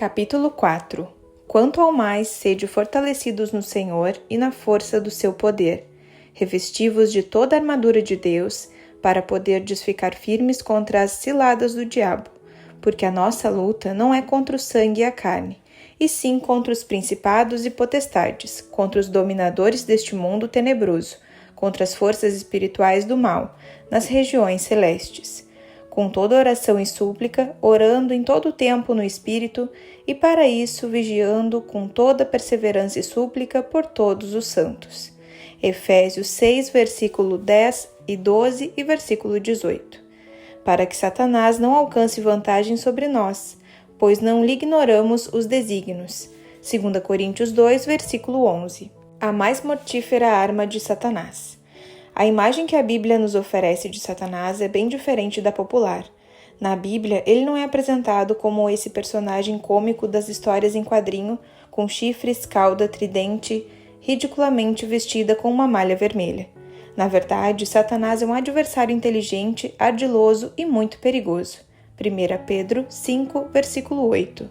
Capítulo 4. Quanto ao mais, sede fortalecidos no Senhor e na força do seu poder, revesti-vos de toda a armadura de Deus, para poderdes ficar firmes contra as ciladas do diabo, porque a nossa luta não é contra o sangue e a carne, e sim contra os principados e potestades, contra os dominadores deste mundo tenebroso, contra as forças espirituais do mal, nas regiões celestes. Com toda oração e súplica, orando em todo o tempo no Espírito, e para isso vigiando com toda perseverança e súplica por todos os santos. Efésios 6, versículo 10 e 12 e versículo 18. Para que Satanás não alcance vantagem sobre nós, pois não lhe ignoramos os desígnios. 2 Coríntios 2, versículo 11. A mais mortífera arma de Satanás. A imagem que a Bíblia nos oferece de Satanás é bem diferente da popular. Na Bíblia, ele não é apresentado como esse personagem cômico das histórias em quadrinho, com chifres, cauda, tridente, ridiculamente vestida com uma malha vermelha. Na verdade, Satanás é um adversário inteligente, ardiloso e muito perigoso. 1 Pedro 5, versículo 8.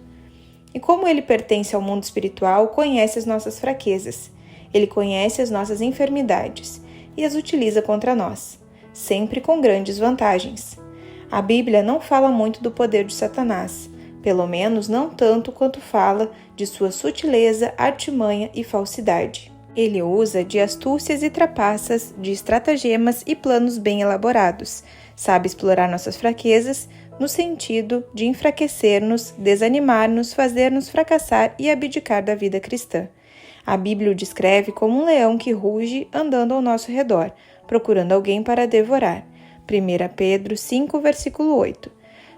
E como ele pertence ao mundo espiritual, conhece as nossas fraquezas. Ele conhece as nossas enfermidades e as utiliza contra nós, sempre com grandes vantagens. A Bíblia não fala muito do poder de Satanás, pelo menos não tanto quanto fala de sua sutileza, artimanha e falsidade. Ele usa de astúcias e trapaças, de estratagemas e planos bem elaborados, sabe explorar nossas fraquezas no sentido de enfraquecer-nos, desanimar-nos, fazer-nos fracassar e abdicar da vida cristã. A Bíblia o descreve como um leão que ruge andando ao nosso redor, procurando alguém para devorar. 1 Pedro 5, versículo 8.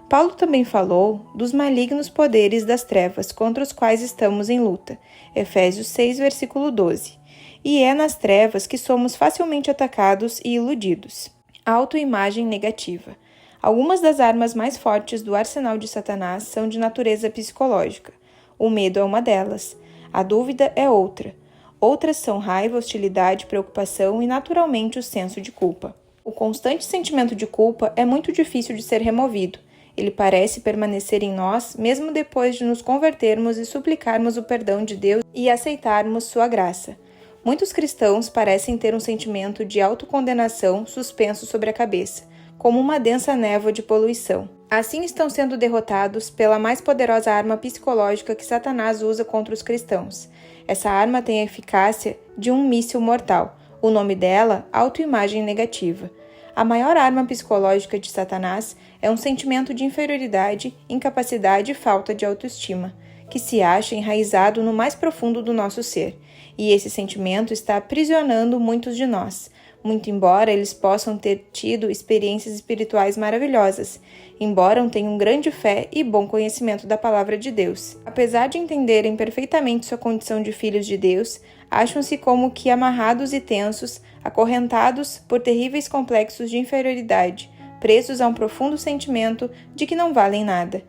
Paulo também falou dos malignos poderes das trevas contra os quais estamos em luta. Efésios 6, versículo 12. E é nas trevas que somos facilmente atacados e iludidos. Autoimagem negativa. Algumas das armas mais fortes do arsenal de Satanás são de natureza psicológica. O medo é uma delas. A dúvida é outra. Outras são raiva, hostilidade, preocupação e, naturalmente, o senso de culpa. O constante sentimento de culpa é muito difícil de ser removido. Ele parece permanecer em nós mesmo depois de nos convertermos e suplicarmos o perdão de Deus e aceitarmos sua graça. Muitos cristãos parecem ter um sentimento de autocondenação suspenso sobre a cabeça, como uma densa névoa de poluição. Assim estão sendo derrotados pela mais poderosa arma psicológica que Satanás usa contra os cristãos. Essa arma tem a eficácia de um míssil mortal. O nome dela, autoimagem negativa. A maior arma psicológica de Satanás é um sentimento de inferioridade, incapacidade e falta de autoestima, que se acha enraizado no mais profundo do nosso ser. E esse sentimento está aprisionando muitos de nós, muito embora eles possam ter tido experiências espirituais maravilhosas, embora tenham grande fé e bom conhecimento da palavra de Deus. Apesar de entenderem perfeitamente sua condição de filhos de Deus, acham-se como que amarrados e tensos, acorrentados por terríveis complexos de inferioridade, presos a um profundo sentimento de que não valem nada.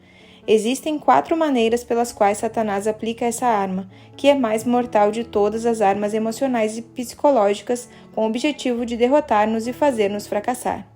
Existem 4 maneiras pelas quais Satanás aplica essa arma, que é mais mortal de todas as armas emocionais e psicológicas, com o objetivo de derrotar-nos e fazer-nos fracassar.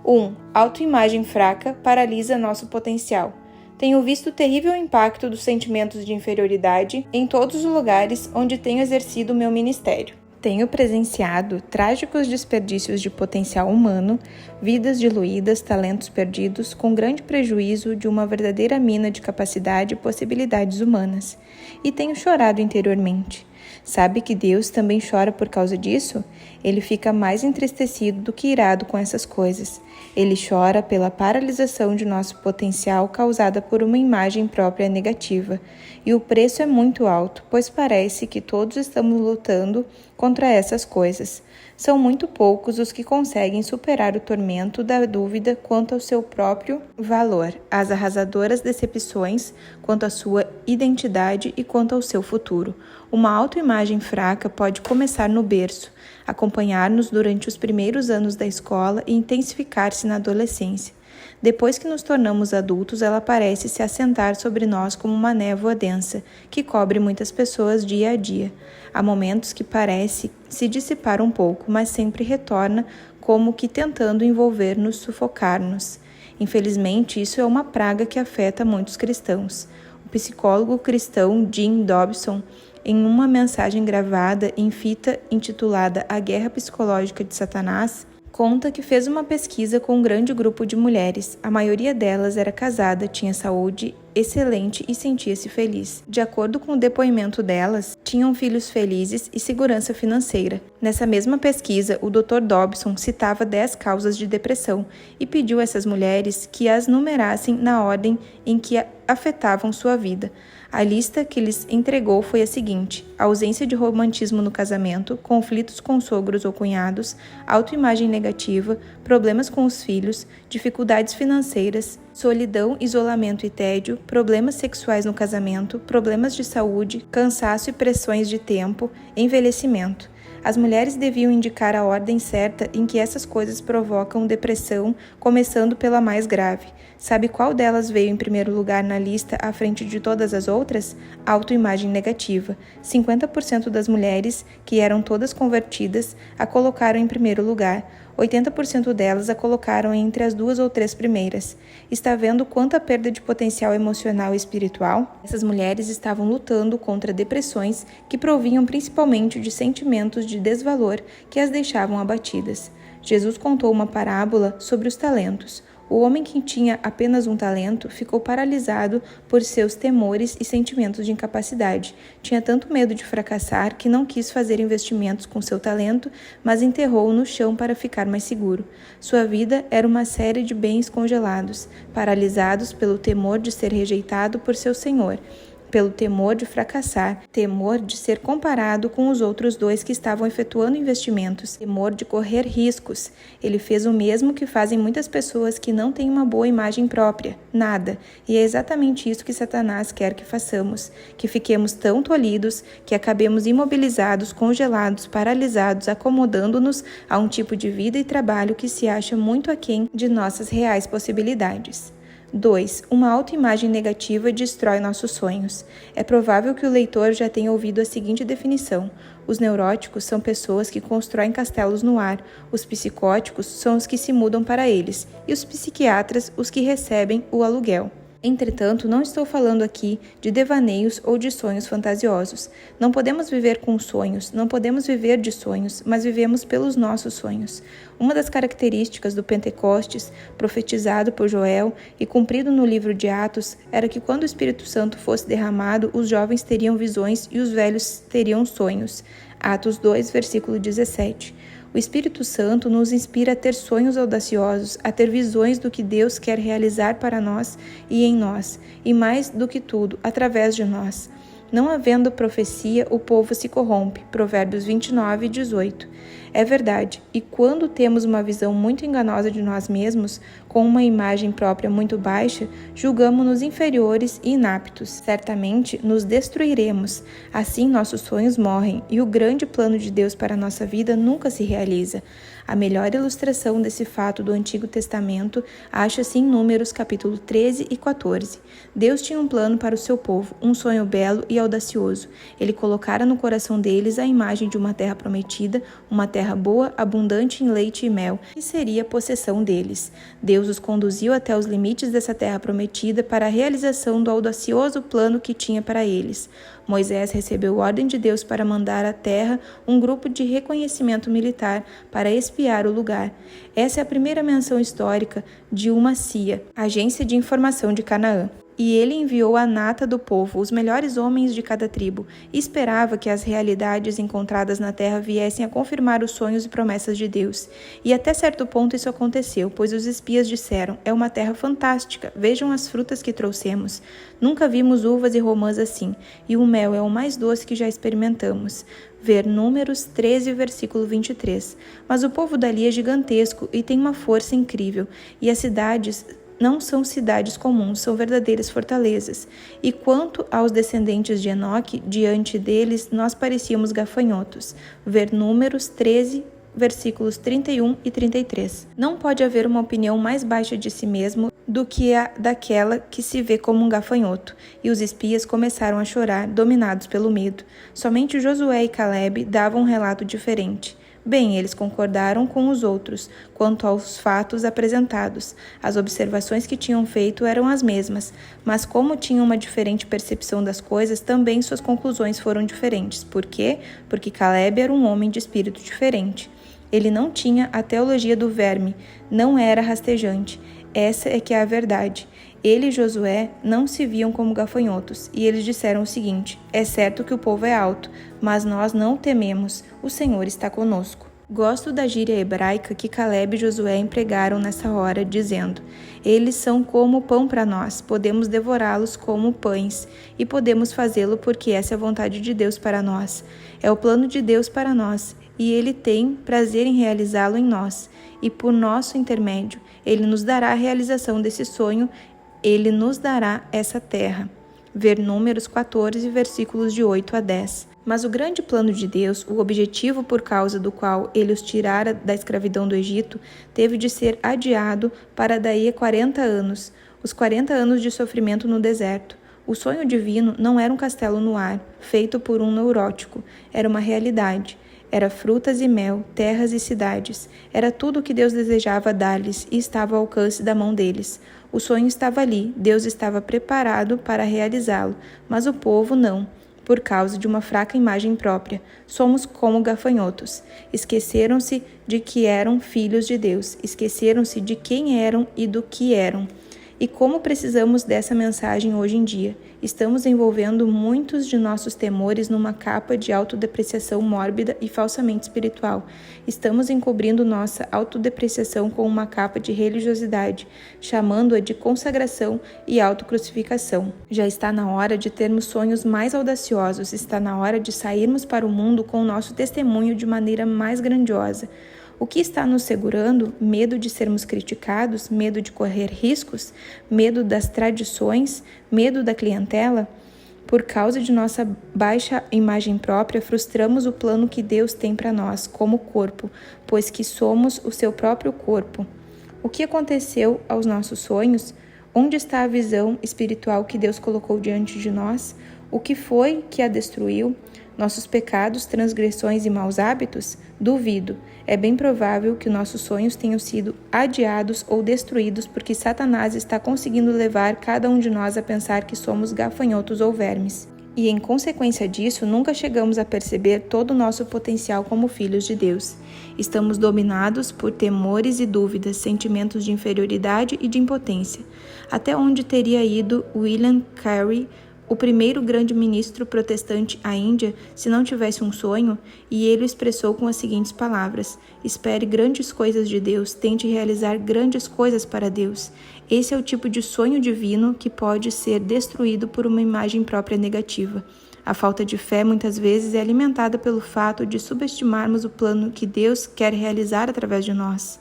1. Autoimagem fraca paralisa nosso potencial. Tenho visto o terrível impacto dos sentimentos de inferioridade em todos os lugares onde tenho exercido meu ministério. Tenho presenciado trágicos desperdícios de potencial humano, vidas diluídas, talentos perdidos, com grande prejuízo de uma verdadeira mina de capacidade e possibilidades humanas. E tenho chorado interiormente. Sabe que Deus também chora por causa disso? Ele fica mais entristecido do que irado com essas coisas. Ele chora pela paralisação de nosso potencial causada por uma imagem própria negativa. E o preço é muito alto, pois parece que todos estamos lutando contra essas coisas. São muito poucos os que conseguem superar o tormento da dúvida quanto ao seu próprio valor, as arrasadoras decepções quanto à sua identidade e quanto ao seu futuro. Uma autoimagem fraca pode começar no berço, acompanhar-nos durante os primeiros anos da escola e intensificar-se na adolescência. Depois que nos tornamos adultos, ela parece se assentar sobre nós como uma névoa densa, que cobre muitas pessoas dia a dia. Há momentos que parece se dissipar um pouco, mas sempre retorna, como que tentando envolver-nos, sufocar-nos. Infelizmente, isso é uma praga que afeta muitos cristãos. O psicólogo cristão Jim Dobson, em uma mensagem gravada em fita intitulada A Guerra Psicológica de Satanás, conta que fez uma pesquisa com um grande grupo de mulheres. A maioria delas era casada, tinha saúde excelente e sentia-se feliz. De acordo com o depoimento delas, tinham filhos felizes e segurança financeira. Nessa mesma pesquisa, o Dr. Dobson citava 10 causas de depressão e pediu a essas mulheres que as numerassem na ordem em que afetavam sua vida. A lista que lhes entregou foi a seguinte: ausência de romantismo no casamento, conflitos com sogros ou cunhados, autoimagem negativa, problemas com os filhos, dificuldades financeiras, solidão, isolamento e tédio, problemas sexuais no casamento, problemas de saúde, cansaço e pressões de tempo, envelhecimento. As mulheres deviam indicar a ordem certa em que essas coisas provocam depressão, começando pela mais grave. Sabe qual delas veio em primeiro lugar na lista à frente de todas as outras? Autoimagem negativa. 50% das mulheres, que eram todas convertidas, a colocaram em primeiro lugar. 80% delas a colocaram entre as 2 ou 3 primeiras. Está vendo quanta perda de potencial emocional e espiritual? Essas mulheres estavam lutando contra depressões que provinham principalmente de sentimentos de desvalor que as deixavam abatidas. Jesus contou uma parábola sobre os talentos. O homem que tinha apenas um talento ficou paralisado por seus temores e sentimentos de incapacidade. Tinha tanto medo de fracassar que não quis fazer investimentos com seu talento, mas enterrou-o no chão para ficar mais seguro. Sua vida era uma série de bens congelados, paralisados pelo temor de ser rejeitado por seu senhor, pelo temor de fracassar, temor de ser comparado com os outros 2 que estavam efetuando investimentos, temor de correr riscos. Ele fez o mesmo que fazem muitas pessoas que não têm uma boa imagem própria, nada. E é exatamente isso que Satanás quer que façamos, que fiquemos tão tolhidos, que acabemos imobilizados, congelados, paralisados, acomodando-nos a um tipo de vida e trabalho que se acha muito aquém de nossas reais possibilidades. 2. Uma autoimagem negativa destrói nossos sonhos. É provável que o leitor já tenha ouvido a seguinte definição: os neuróticos são pessoas que constroem castelos no ar, os psicóticos são os que se mudam para eles, e os psiquiatras os que recebem o aluguel. Entretanto, não estou falando aqui de devaneios ou de sonhos fantasiosos. Não podemos viver com sonhos, não podemos viver de sonhos, mas vivemos pelos nossos sonhos. Uma das características do Pentecostes, profetizado por Joel e cumprido no livro de Atos, era que quando o Espírito Santo fosse derramado, os jovens teriam visões e os velhos teriam sonhos. Atos 2, versículo 17. O Espírito Santo nos inspira a ter sonhos audaciosos, a ter visões do que Deus quer realizar para nós e em nós, e mais do que tudo, através de nós. Não havendo profecia, o povo se corrompe. Provérbios 29, 18. É verdade, e quando temos uma visão muito enganosa de nós mesmos, com uma imagem própria muito baixa, julgamos-nos inferiores e inaptos. Certamente nos destruiremos. Assim nossos sonhos morrem e o grande plano de Deus para a nossa vida nunca se realiza. A melhor ilustração desse fato do Antigo Testamento acha-se em Números capítulo 13 e 14. Deus tinha um plano para o seu povo, um sonho belo e audacioso. Ele colocara no coração deles a imagem de uma terra prometida, uma terra boa, abundante em leite e mel, que seria possessão deles. Deus os conduziu até os limites dessa terra prometida para a realização do audacioso plano que tinha para eles. Moisés recebeu ordem de Deus para mandar à terra um grupo de reconhecimento militar para espiar o lugar. Essa é a primeira menção histórica de uma CIA, Agência de Informação de Canaã. E ele enviou a nata do povo, os melhores homens de cada tribo, e esperava que as realidades encontradas na terra viessem a confirmar os sonhos e promessas de Deus. E até certo ponto isso aconteceu, pois os espias disseram: é uma terra fantástica, vejam as frutas que trouxemos. Nunca vimos uvas e romãs assim, e o mel é o mais doce que já experimentamos. Ver Números 13, versículo 23. Mas o povo dali é gigantesco e tem uma força incrível, e as cidades não são cidades comuns, são verdadeiras fortalezas. E quanto aos descendentes de Enoque, diante deles nós parecíamos gafanhotos. Ver Números 13, versículos 31 e 33. Não pode haver uma opinião mais baixa de si mesmo do que a daquela que se vê como um gafanhoto. E os espias começaram a chorar, dominados pelo medo. Somente Josué e Calebe davam um relato diferente. Bem, eles concordaram com os outros quanto aos fatos apresentados. As observações que tinham feito eram as mesmas, mas como tinham uma diferente percepção das coisas, também suas conclusões foram diferentes. Por quê? Porque Caleb era um homem de espírito diferente. Ele não tinha a teologia do verme, não era rastejante. Essa é que é a verdade. Ele e Josué não se viam como gafanhotos, e eles disseram o seguinte: é certo que o povo é alto, mas nós não o tememos, o Senhor está conosco. Gosto da gíria hebraica que Caleb e Josué empregaram nessa hora, dizendo: eles são como pão para nós, podemos devorá-los como pães, e podemos fazê-lo porque essa é a vontade de Deus para nós. É o plano de Deus para nós, e Ele tem prazer em realizá-lo em nós, e por nosso intermédio, Ele nos dará a realização desse sonho. Ele nos dará essa terra. Ver Números 14, versículos de 8 a 10. Mas o grande plano de Deus, o objetivo por causa do qual ele os tirara da escravidão do Egito, teve de ser adiado para daí a 40 anos, os 40 anos de sofrimento no deserto. O sonho divino não era um castelo no ar, feito por um neurótico, era uma realidade. Era frutas e mel, terras e cidades. Era tudo o que Deus desejava dar-lhes e estava ao alcance da mão deles. O sonho estava ali, Deus estava preparado para realizá-lo, mas o povo não, por causa de uma fraca imagem própria. Somos como gafanhotos. Esqueceram-se de que eram filhos de Deus, esqueceram-se de quem eram e do que eram. E como precisamos dessa mensagem hoje em dia? Estamos envolvendo muitos de nossos temores numa capa de autodepreciação mórbida e falsamente espiritual. Estamos encobrindo nossa autodepreciação com uma capa de religiosidade, chamando-a de consagração e autocrucificação. Já está na hora de termos sonhos mais audaciosos, está na hora de sairmos para o mundo com o nosso testemunho de maneira mais grandiosa. O que está nos segurando? Medo de sermos criticados? Medo de correr riscos? Medo das tradições? Medo da clientela? Por causa de nossa baixa imagem própria, frustramos o plano que Deus tem para nós, como corpo, pois que somos o seu próprio corpo. O que aconteceu aos nossos sonhos? Onde está a visão espiritual que Deus colocou diante de nós? O que foi que a destruiu? Nossos pecados, transgressões e maus hábitos? Duvido. É bem provável que nossos sonhos tenham sido adiados ou destruídos porque Satanás está conseguindo levar cada um de nós a pensar que somos gafanhotos ou vermes. E em consequência disso, nunca chegamos a perceber todo o nosso potencial como filhos de Deus. Estamos dominados por temores e dúvidas, sentimentos de inferioridade e de impotência. Até onde teria ido William Carey, o primeiro grande ministro protestante à Índia, se não tivesse um sonho? E ele o expressou com as seguintes palavras: espere grandes coisas de Deus, tente realizar grandes coisas para Deus. Esse é o tipo de sonho divino que pode ser destruído por uma imagem própria negativa. A falta de fé muitas vezes é alimentada pelo fato de subestimarmos o plano que Deus quer realizar através de nós.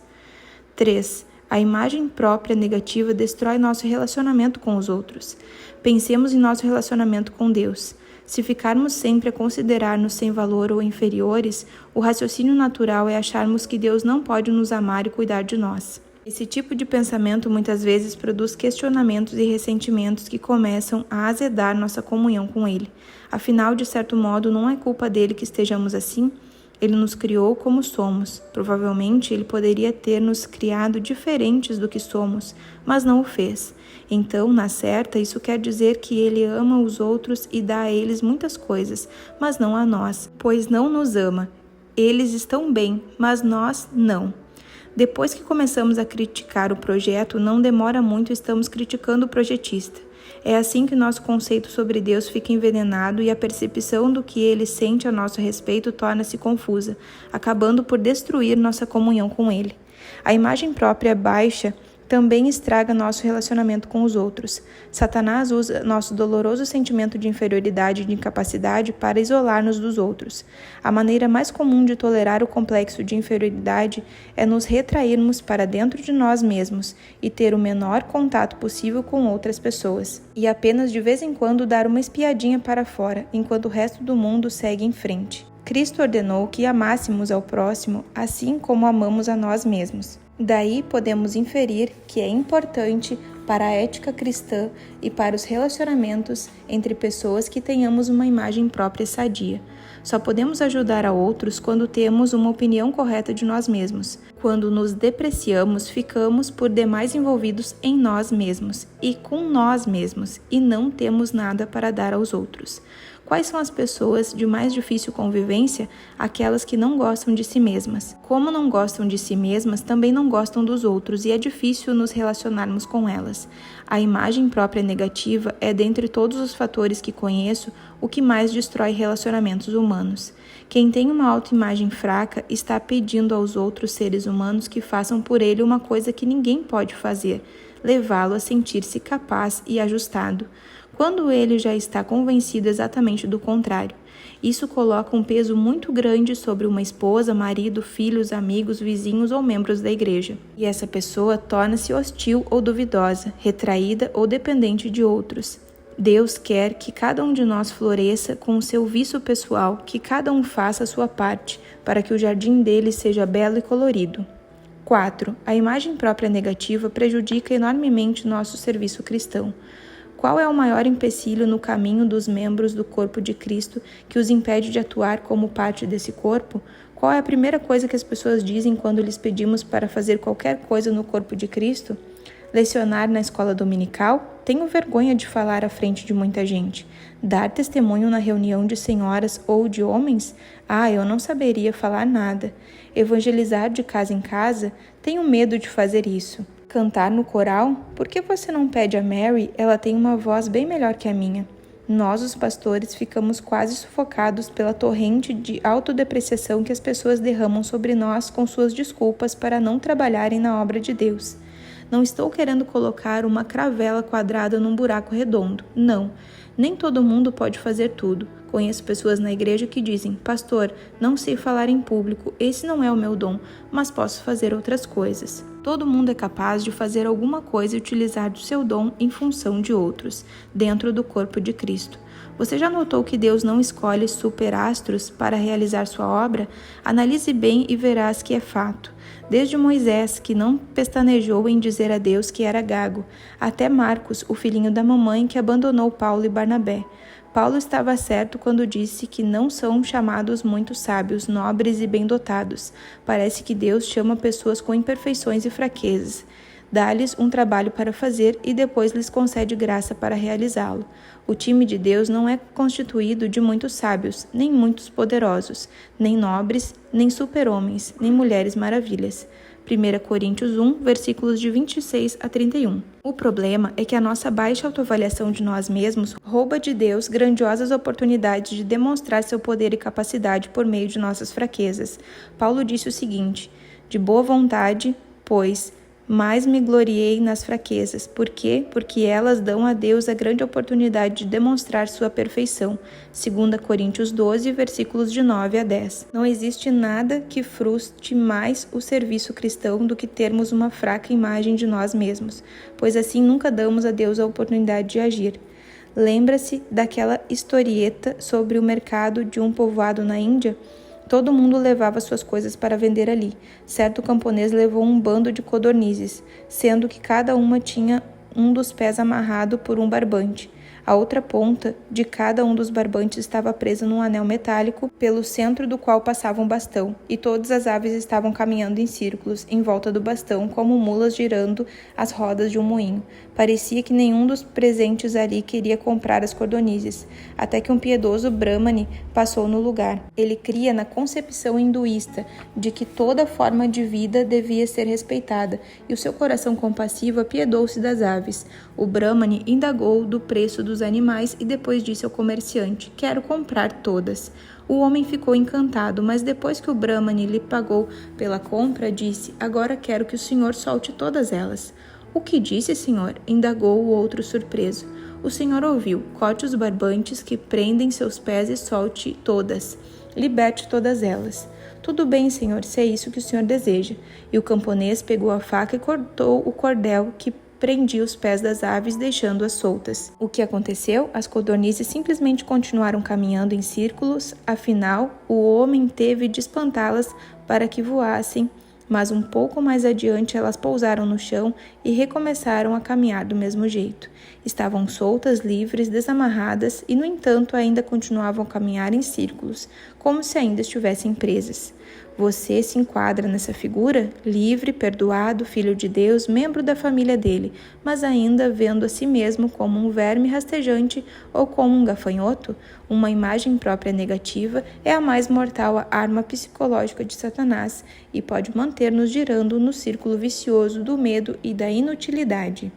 3. A imagem própria negativa destrói nosso relacionamento com os outros. Pensemos em nosso relacionamento com Deus. Se ficarmos sempre a considerar-nos sem valor ou inferiores, o raciocínio natural é acharmos que Deus não pode nos amar e cuidar de nós. Esse tipo de pensamento muitas vezes produz questionamentos e ressentimentos que começam a azedar nossa comunhão com Ele. Afinal, de certo modo, não é culpa dele que estejamos assim? Ele nos criou como somos. Provavelmente, ele poderia ter nos criado diferentes do que somos, mas não o fez. Então, na certa, isso quer dizer que ele ama os outros e dá a eles muitas coisas, mas não a nós, pois não nos ama. Eles estão bem, mas nós não. Depois que começamos a criticar o projeto, não demora muito e estamos criticando o projetista. É assim que nosso conceito sobre Deus fica envenenado e a percepção do que Ele sente a nosso respeito torna-se confusa, acabando por destruir nossa comunhão com Ele. A imagem própria baixa também estraga nosso relacionamento com os outros. Satanás usa nosso doloroso sentimento de inferioridade e de incapacidade para isolar-nos dos outros. A maneira mais comum de tolerar o complexo de inferioridade é nos retrairmos para dentro de nós mesmos e ter o menor contato possível com outras pessoas, e apenas de vez em quando dar uma espiadinha para fora, enquanto o resto do mundo segue em frente. Cristo ordenou que amássemos ao próximo assim como amamos a nós mesmos. Daí podemos inferir que é importante para a ética cristã e para os relacionamentos entre pessoas que tenhamos uma imagem própria sadia. Só podemos ajudar a outros quando temos uma opinião correta de nós mesmos. Quando nos depreciamos, ficamos por demais envolvidos em nós mesmos e com nós mesmos, e não temos nada para dar aos outros. Quais são as pessoas de mais difícil convivência? Aquelas que não gostam de si mesmas. Como não gostam de si mesmas, também não gostam dos outros e é difícil nos relacionarmos com elas. A imagem própria negativa é, dentre todos os fatores que conheço, o que mais destrói relacionamentos humanos. Quem tem uma autoimagem fraca está pedindo aos outros seres humanos que façam por ele uma coisa que ninguém pode fazer, levá-lo a sentir-se capaz e ajustado, quando ele já está convencido exatamente do contrário. Isso coloca um peso muito grande sobre uma esposa, marido, filhos, amigos, vizinhos ou membros da igreja. E essa pessoa torna-se hostil ou duvidosa, retraída ou dependente de outros. Deus quer que cada um de nós floresça com o seu vício pessoal, que cada um faça a sua parte, para que o jardim dele seja belo e colorido. 4. A imagem própria negativa prejudica enormemente nosso serviço cristão. Qual é o maior empecilho no caminho dos membros do corpo de Cristo que os impede de atuar como parte desse corpo? Qual é a primeira coisa que as pessoas dizem quando lhes pedimos para fazer qualquer coisa no corpo de Cristo? Lecionar na escola dominical? Tenho vergonha de falar à frente de muita gente. Dar testemunho na reunião de senhoras ou de homens? Eu não saberia falar nada. Evangelizar de casa em casa? Tenho medo de fazer isso. Cantar no coral? Por que você não pede a Mary? Ela tem uma voz bem melhor que a minha. Nós, os pastores, ficamos quase sufocados pela torrente de autodepreciação que as pessoas derramam sobre nós com suas desculpas para não trabalharem na obra de Deus. Não estou querendo colocar uma cravela quadrada num buraco redondo. Não. Nem todo mundo pode fazer tudo. Conheço pessoas na igreja que dizem: pastor, não sei falar em público, esse não é o meu dom, mas posso fazer outras coisas. Todo mundo é capaz de fazer alguma coisa e utilizar do seu dom em função de outros, dentro do corpo de Cristo. Você já notou que Deus não escolhe superastros para realizar sua obra? Analise bem e verás que é fato. Desde Moisés, que não pestanejou em dizer a Deus que era gago, até Marcos, o filhinho da mamãe que abandonou Paulo e Barnabé. Paulo estava certo quando disse que não são chamados muitos sábios, nobres e bem-dotados. Parece que Deus chama pessoas com imperfeições e fraquezas. Dá-lhes um trabalho para fazer e depois lhes concede graça para realizá-lo. O time de Deus não é constituído de muitos sábios, nem muitos poderosos, nem nobres, nem super-homens, nem mulheres maravilhas. 1 Coríntios 1, versículos de 26 a 31. O problema é que a nossa baixa autoavaliação de nós mesmos rouba de Deus grandiosas oportunidades de demonstrar seu poder e capacidade por meio de nossas fraquezas. Paulo disse o seguinte: de boa vontade, pois, mais me gloriei nas fraquezas. Por quê? Porque elas dão a Deus a grande oportunidade de demonstrar sua perfeição. 2 Coríntios 12, versículos de 9 a 10. Não existe nada que frustre mais o serviço cristão do que termos uma fraca imagem de nós mesmos, pois assim nunca damos a Deus a oportunidade de agir. Lembra-se daquela historieta sobre o mercado de um povoado na Índia? Todo mundo levava suas coisas para vender ali. Certo camponês levou um bando de codornizes, sendo que cada uma tinha um dos pés amarrado por um barbante. A outra ponta de cada um dos barbantes estava presa num anel metálico, pelo centro do qual passava um bastão, e todas as aves estavam caminhando em círculos, em volta do bastão, como mulas girando as rodas de um moinho. Parecia que nenhum dos presentes ali queria comprar as codornizes, até que um piedoso Brahmane passou no lugar. Ele cria na concepção hinduísta de que toda forma de vida devia ser respeitada, e o seu coração compassivo apiedou-se das aves. O Brahmane indagou do preço dos animais e depois disse ao comerciante: quero comprar todas. O homem ficou encantado, mas depois que o Brahmane lhe pagou pela compra, disse: agora quero que o senhor solte todas elas. O que disse, senhor? Indagou o outro surpreso. O senhor ouviu: corte os barbantes que prendem seus pés e solte todas. Liberte todas elas. Tudo bem, senhor, se é isso que o senhor deseja. E o camponês pegou a faca e cortou o cordel que prendia os pés das aves, deixando-as soltas. O que aconteceu? As codornizes simplesmente continuaram caminhando em círculos, afinal, o homem teve de espantá-las para que voassem mas um pouco mais adiante elas pousaram no chão e recomeçaram a caminhar do mesmo jeito. Estavam soltas, livres, desamarradas e, no entanto, ainda continuavam a caminhar em círculos, como se ainda estivessem presas. Você se enquadra nessa figura? Livre, perdoado, filho de Deus, membro da família dele, mas ainda vendo a si mesmo como um verme rastejante ou como um gafanhoto? Uma imagem própria negativa é a mais mortal arma psicológica de Satanás e pode manter-nos girando no círculo vicioso do medo e da inutilidade.